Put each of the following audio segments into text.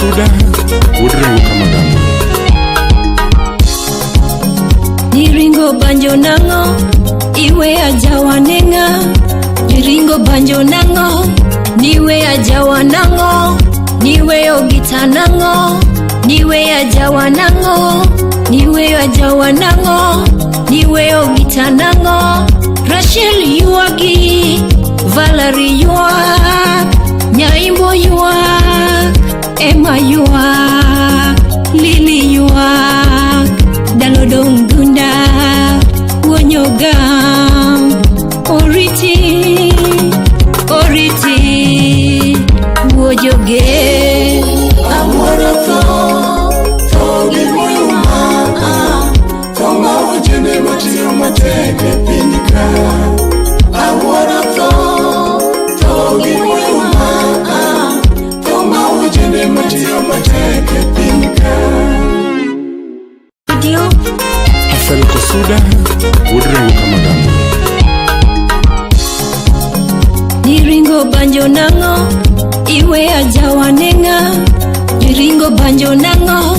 Kosuda Udrengo Kamadamu Niringo banjo nango Iwe ajawa nenga Niringo banjo nango Niwe ajawa nango Niwe ogita nango Niwe ajawa nango Niwe ajawa nango Niwe ogita nango Rachel yuagi Valerie yuag Nyaimbo yuag Emma yuag Lily yuag Dalodong gunda Wonyogam Oriti Oriti Wojoge Amoroto Togi Wima Tonga Wajene Matio Mateke Pinika Amoroto Togi Wima Tonga Wajene Matio Mateke Pinika Video Hassan Kosuda Udrengo Kamadamu Niringo banjo nango Iwe ajawa nenga Niringo banjo nango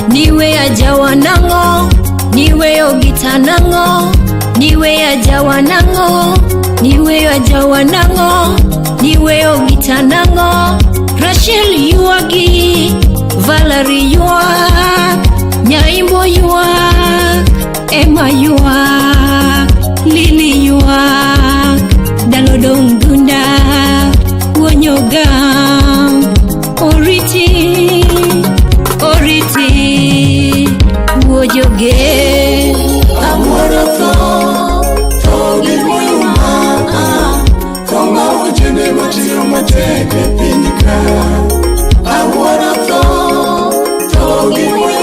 Niwe ajawa nango Niwe ogita nango Niwe ajawa nango Niwe ajawa nango Niwe ogita nango Rachel yuagi Valerie yuag Nyaimbo yuag Emma yuag Lily yuag Dalodong gunda Wonyogam Oriti Oriti Wojoge Amoroto Togi Wima Tonga Wajene Matio Mateke Pinika Amoroto Togi Wima